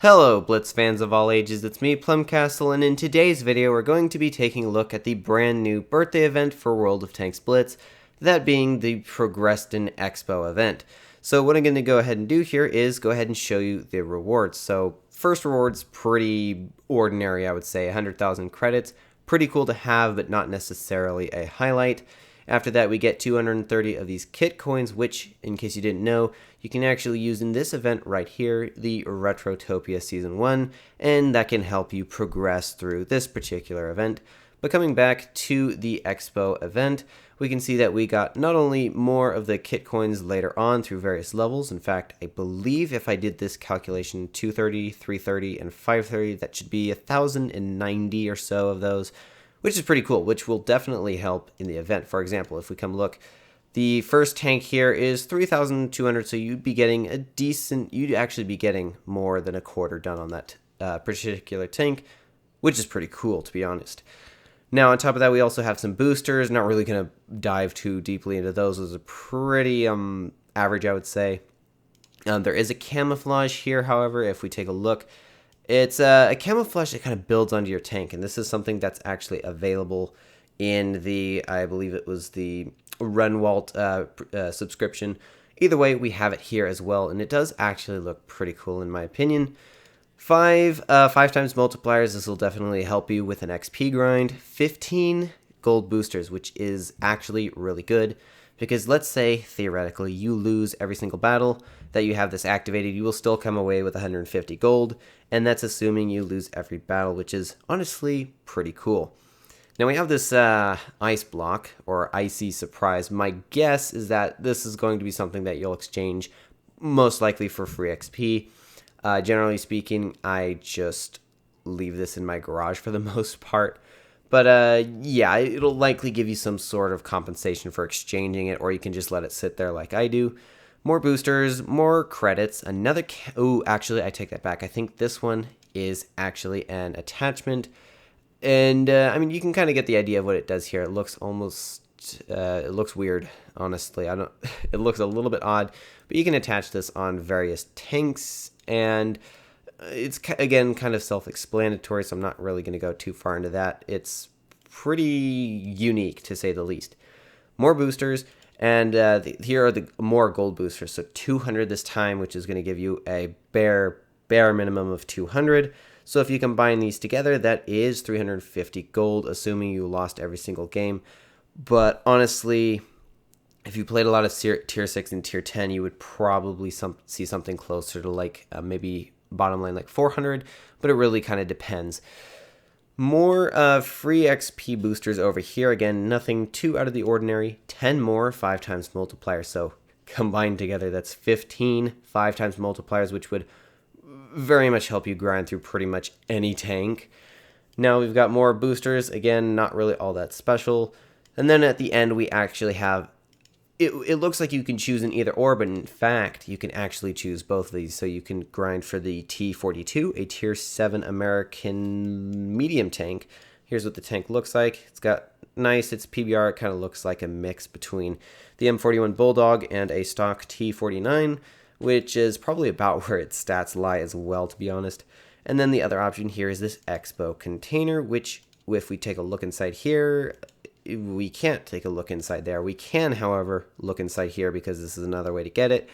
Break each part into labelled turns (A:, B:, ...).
A: Hello Blitz fans of all ages, it's me PlumCastle, and in today's video we're going to be taking a look at the brand new birthday event for World of Tanks Blitz, that being the Progresston Expo event. So what I'm going to go ahead and do here is go ahead and show you the rewards. So first reward's pretty ordinary, I would say, 100,000 credits, pretty cool to have but not necessarily a highlight. After that, we get 230 of these Kitcoins, which, in case you didn't know, you can actually use in this event right here, the Retrotopia Season 1, and that can help you progress through this particular event. But coming back to the Expo event, we can see that we got not only more of the Kitcoins later on through various levels. In fact, I believe if I did this calculation, 230, 330, and 530, that should be 1,090 or so of those, which is pretty cool, which will definitely help in the event. For example, if we come look, the first tank here is 3,200, so you'd be getting a decent, you'd actually be getting more than a quarter done on that particular tank, which is pretty cool, to be honest. Now, on top of that, we also have some boosters. Not really going to dive too deeply into those. Those are pretty average, I would say. There is a camouflage here, however, if we take a look. It's a camouflage that kind of builds onto your tank, and this is something that's actually available in the, I believe it was the WoT subscription. Either way, we have it here as well, and it does actually look pretty cool in my opinion. Five times multipliers, this will definitely help you with an XP grind. 15 gold boosters, which is actually really good. Because let's say, theoretically, you lose every single battle that you have this activated, you will still come away with 150 gold, and that's assuming you lose every battle, which is honestly pretty cool. Now we have this ice block, or icy surprise. My guess is that this is going to be something that you'll exchange, most likely for free XP. Generally speaking, I just leave this in my garage for the most part. But yeah, it'll likely give you some sort of compensation for exchanging it, or you can just let it sit there like I do. More boosters, more credits, another... Oh, actually, I take that back. I think this one is actually an attachment. And, I mean, you can kind of get the idea of what it does here. It looks almost... it looks weird, honestly. It looks a little bit odd, but you can attach this on various tanks, and... It's, again, kind of self-explanatory, so I'm not really going to go too far into that. It's pretty unique, to say the least. More boosters, and here are the more gold boosters. So 200 this time, which is going to give you a bare minimum of 200. So if you combine these together, that is 350 gold, assuming you lost every single game. But honestly, if you played a lot of Tier 6 and Tier 10, you would probably see something closer to like maybe... bottom line like 400, but it really kind of depends. More free XP boosters over here. Again, nothing too out of the ordinary. 10 more 5 times multipliers, so combined together that's 15 5 times multipliers, which would very much help you grind through pretty much any tank. Now we've got more boosters. Again, not really all that special. And then at the end we actually have it looks like you can choose an either or, but in fact, you can actually choose both of these. So you can grind for the T-42, a Tier 7 American medium tank. Here's what the tank looks like. It's got its PBR. It kind of looks like a mix between the M41 Bulldog and a stock T-49, which is probably about where its stats lie as well, to be honest. And then the other option here is this Expo container, which, if we take a look inside here... we can't take a look inside there. We can, however, look inside here because this is another way to get it.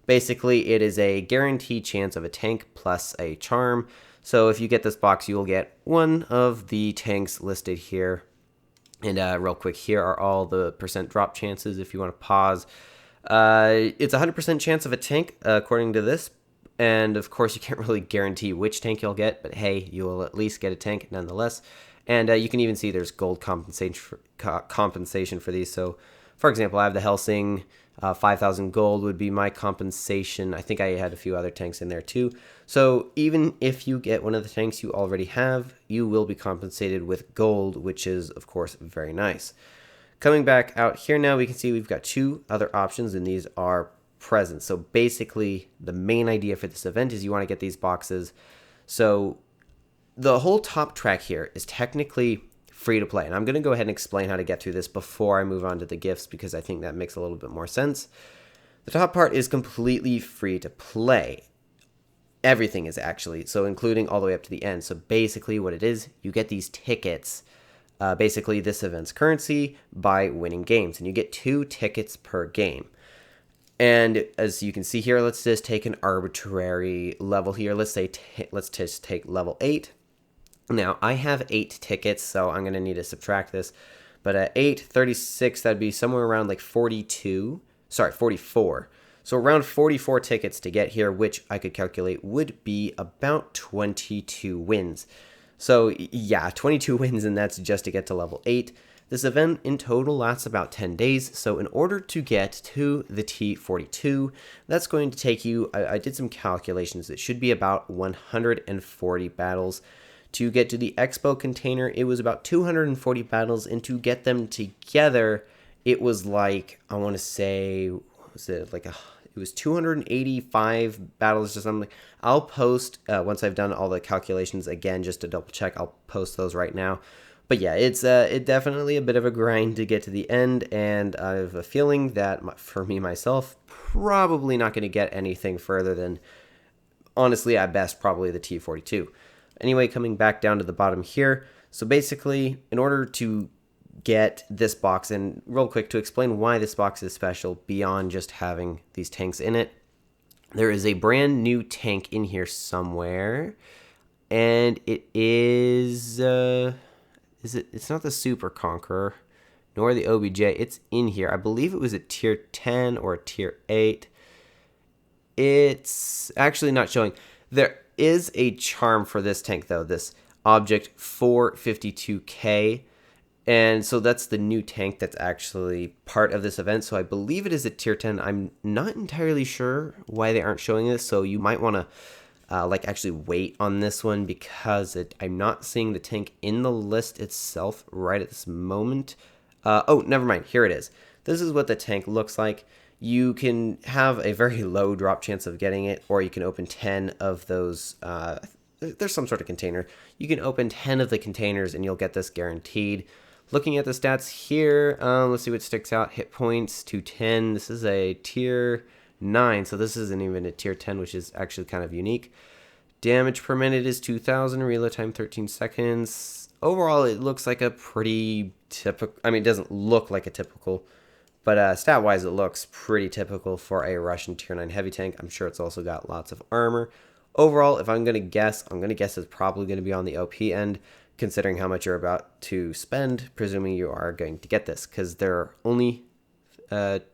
A: Basically, it is a guaranteed chance of a tank plus a charm. So if you get this box, you will get one of the tanks listed here. And real quick, here are all the % drop chances if you want to pause. It's a 100% chance of a tank, according to this. And of course, you can't really guarantee which tank you'll get, but hey, you will at least get a tank nonetheless. And you can even see there's gold compensation for these. So, for example, I have the Helsing, 5,000 gold would be my compensation. I think I had a few other tanks in there too. So even if you get one of the tanks you already have, you will be compensated with gold, which is, of course, very nice. Coming back out here now, we can see we've got two other options, and these are presents. So basically, the main idea for this event is you want to get these boxes. So the whole top track here is technically free to play, and I'm going to go ahead and explain how to get through this before I move on to the gifts, because I think that makes a little bit more sense. The top part is completely free to play. everything is actually, so including all the way up to the end. So basically what it is, you get these tickets, basically this event's currency, by winning games, and you get 2 tickets per game. And as you can see here, let's just take an arbitrary level here. Let's say, let's just take level 8. Now, I have 8 tickets, so I'm going to need to subtract this. But at 8, 36, that'd be somewhere around like 44. So around 44 tickets to get here, which I could calculate would be about 22 wins. So yeah, 22 wins, and that's just to get to level 8. This event in total lasts about 10 days, so in order to get to the T42, that's going to take you, I did some calculations, it should be about 140 battles. To get to the Expo container, it was about 240 battles, and to get them together, it was like, I want to say, what was it, like it was 285 battles or something. I'll post, once I've done all the calculations again, just to double check, I'll post those right now. But yeah, it's definitely a bit of a grind to get to the end, and I have a feeling that for me myself, probably not going to get anything further than, honestly, at best, probably the T42. Anyway, coming back down to the bottom here, so basically, in order to get this box, and real quick to explain why this box is special beyond just having these tanks in it, there is a brand new tank in here somewhere, and it is it's not the Super Conqueror, nor the OBJ. It's in here. I believe it was a tier 10 or a tier 8. It's actually not showing. There is a charm for this tank, though, this object 452K. And so that's the new tank that's actually part of this event. So I believe it is a tier 10. I'm not entirely sure why they aren't showing this. So you might want to like actually wait on this one, because I'm not seeing the tank in the list itself right at this moment. Oh, never mind. Here it is. This is what the tank looks like. You can have a very low drop chance of getting it, or you can open 10 of those. There's some sort of container. You can open 10 of the containers and you'll get this guaranteed. Looking at the stats here, let's see what sticks out. Hit points, 210. This is a tier 9, so this isn't even a tier 10, which is actually kind of unique. Damage per minute is 2,000. Reload time 13 seconds. Overall, it looks like a pretty typical. I mean, it doesn't look like a typical, but stat-wise, it looks pretty typical for a Russian tier 9 heavy tank. I'm sure it's also got lots of armor. Overall, if I'm going to guess, it's probably going to be on the OP end, considering how much you're about to spend, presuming you are going to get this, because there are only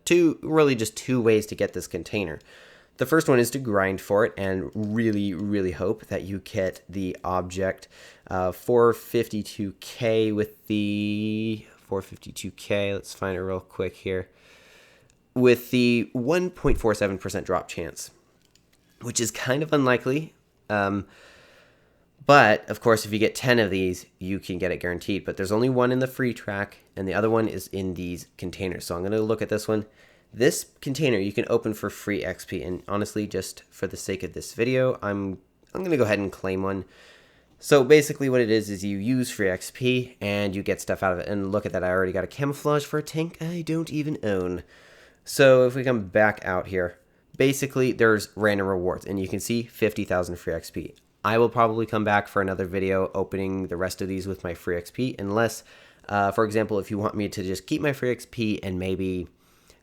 A: just two ways to get this container. The first one is to grind for it and really, really hope that you get the object 452K with the 452K. Let's find it real quick here. With the 1.47% drop chance, which is kind of unlikely. But, of course, if you get 10 of these, you can get it guaranteed. But there's only one in the free track, and the other one is in these containers. So I'm going to look at this one. This container you can open for free XP. And honestly, just for the sake of this video, I'm going to go ahead and claim one. So basically what it is you use free XP, and you get stuff out of it. And look at that, I already got a camouflage for a tank I don't even own. So if we come back out here, basically there's random rewards. And you can see 50,000 free XP. I will probably come back for another video opening the rest of these with my free XP, unless, for example, if you want me to just keep my free XP and maybe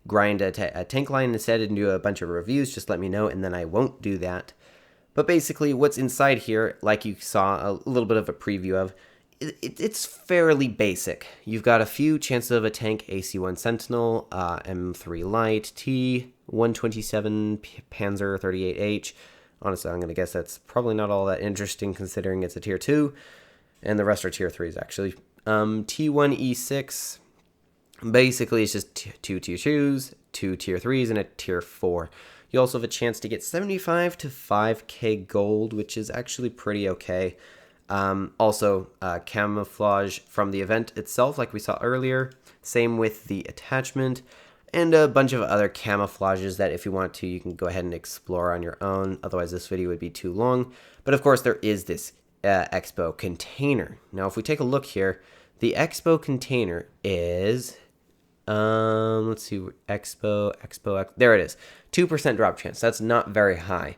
A: grind a tank line instead and do a bunch of reviews, just let me know, and then I won't do that. But basically, what's inside here, like you saw a little bit of a preview of, it's fairly basic. You've got a few chances of a tank, AC-1 Sentinel, M3 Light, T-127 Panzer 38H, honestly, I'm going to guess that's probably not all that interesting considering it's a tier 2, and the rest are tier 3s actually. T1E6, basically it's just 2 tier 2s, 2 tier 3s, and a tier 4. You also have a chance to get 75 to 5k gold, which is actually pretty okay. Also, camouflage from the event itself, like we saw earlier. Same with the attachment. And a bunch of other camouflages that if you want to, you can go ahead and explore on your own. Otherwise, this video would be too long. But of course, there is this Expo container. Now, if we take a look here, the Expo container is, let's see, Expo, there it is. 2% drop chance. That's not very high.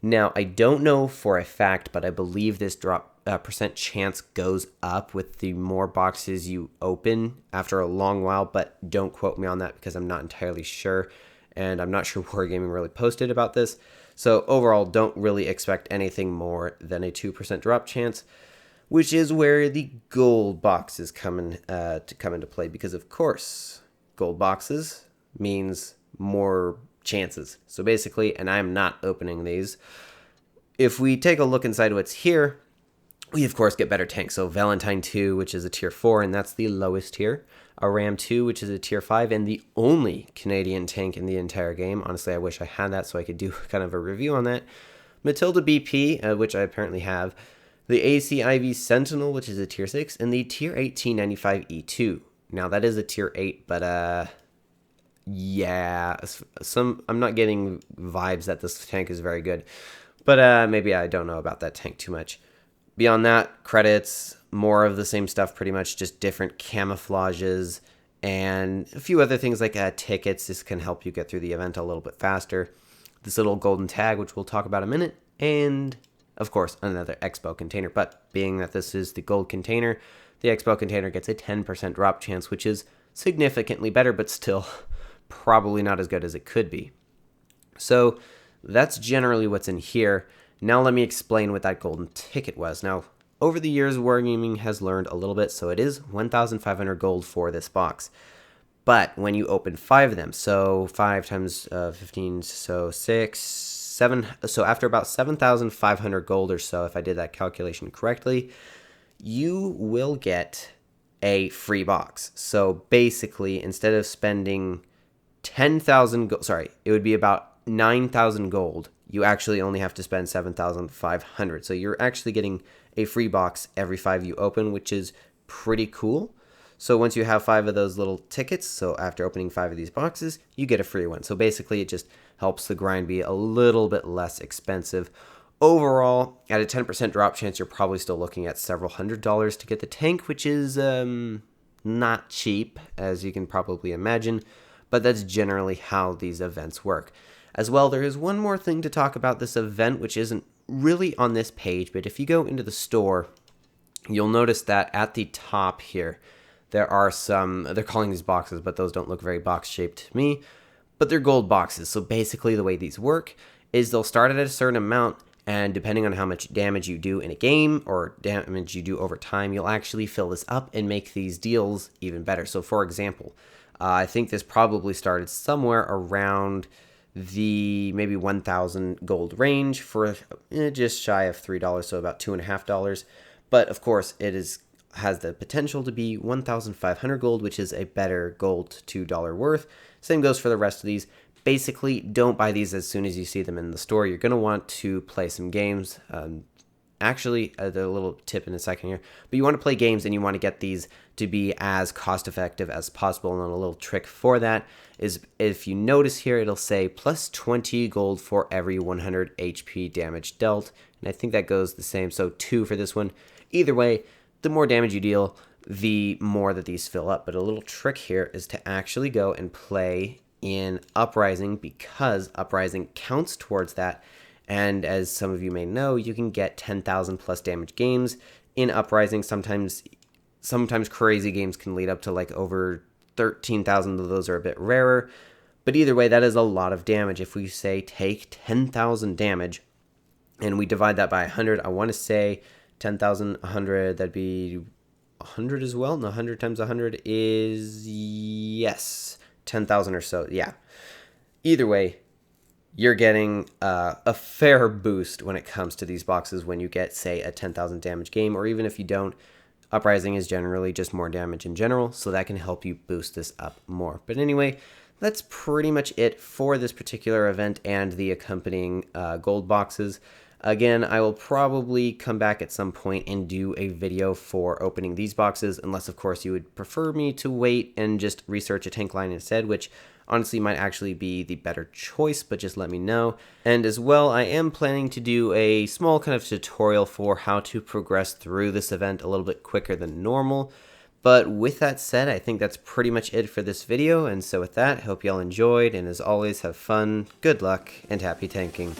A: Now, I don't know for a fact, but I believe this drop percent chance goes up with the more boxes you open after a long while, but don't quote me on that because I'm not entirely sure, and I'm not sure Wargaming really posted about this. So overall, don't really expect anything more than a 2% drop chance, which is where the gold boxes come into play, because of course, gold boxes means more chances. So basically, and I'm not opening these, if we take a look inside what's here, we of course get better tanks. So Valentine 2, which is a tier 4, and that's the lowest tier. A Ram 2, which is a tier 5, and the only Canadian tank in the entire game. Honestly, I wish I had that so I could do kind of a review on that. Matilda BP, which I apparently have. The ACIV Sentinel, which is a tier 6, and the tier 8 T95 E2. Now that is a tier 8, but yeah, I'm not getting vibes that this tank is very good. But maybe I don't know about that tank too much. Beyond that, credits, more of the same stuff pretty much, just different camouflages and a few other things like tickets. This can help you get through the event a little bit faster. This little golden tag, which we'll talk about in a minute, and of course another Expo container. But being that this is the gold container, the Expo container gets a 10% drop chance, which is significantly better, but still probably not as good as it could be. So that's generally what's in here. Now let me explain what that golden ticket was. Now, over the years, Wargaming has learned a little bit, so it is 1,500 gold for this box. But when you open 5 of them, so 5 times 15, so 6, 7, so after about 7,500 gold or so, if I did that calculation correctly, you will get a free box. So basically, instead of spending 10,000 gold, sorry, it would be about 9,000 gold. You actually only have to spend 7,500. So you're actually getting a free box every 5 you open, which is pretty cool. So once you have 5 of those little tickets, so after opening 5 of these boxes, you get a free one. So basically it just helps the grind be a little bit less expensive. Overall, at a 10% drop chance, you're probably still looking at several $100s to get the tank, which is not cheap, as you can probably imagine. But that's generally how these events work. As well, there is one more thing to talk about this event, which isn't really on this page, but if you go into the store, you'll notice that at the top here, there are some, they're calling these boxes, but those don't look very box-shaped to me, but they're gold boxes. So basically the way these work is they'll start at a certain amount, and depending on how much damage you do in a game or damage you do over time, you'll actually fill this up and make these deals even better. So for example, I think this probably started somewhere around the maybe 1,000 gold range for just shy of $3, so about $2.50. But of course, it has the potential to be 1,500 gold, which is a better gold $2 worth. Same goes for the rest of these. Basically, don't buy these as soon as you see them in the store. You're going to want to play some games. Actually, a little tip in a second here, but you want to play games and you want to get these to be as cost effective as possible. And a little trick for that is, if you notice here, it'll say plus 20 gold for every 100 HP damage dealt. And I think that goes the same. So 2 for this one. Either way, the more damage you deal, the more that these fill up. But a little trick here is to actually go and play in Uprising, because Uprising counts towards that. And as some of you may know, you can get 10,000 plus damage games in Uprising. Sometimes crazy games can lead up to like over 13,000 of those are a bit rarer. But either way, that is a lot of damage. If we say take 10,000 damage and we divide that by 100, I want to say 10,000, 100, that'd be 100 as well. No, 100 times 100 is, yes, 10,000 or so. Yeah. Either way, you're getting a fair boost when it comes to these boxes when you get, say, a 10,000 damage game, or even if you don't, Uprising is generally just more damage in general, so that can help you boost this up more. But anyway, that's pretty much it for this particular event and the accompanying gold boxes. Again, I will probably come back at some point and do a video for opening these boxes, unless, of course, you would prefer me to wait and just research a tank line instead, which honestly might actually be the better choice, but just let me know. And as well, I am planning to do a small kind of tutorial for how to progress through this event a little bit quicker than normal. But with that said, I think that's pretty much it for this video, and so with that, hope y'all enjoyed, and as always, have fun, good luck, and happy tanking.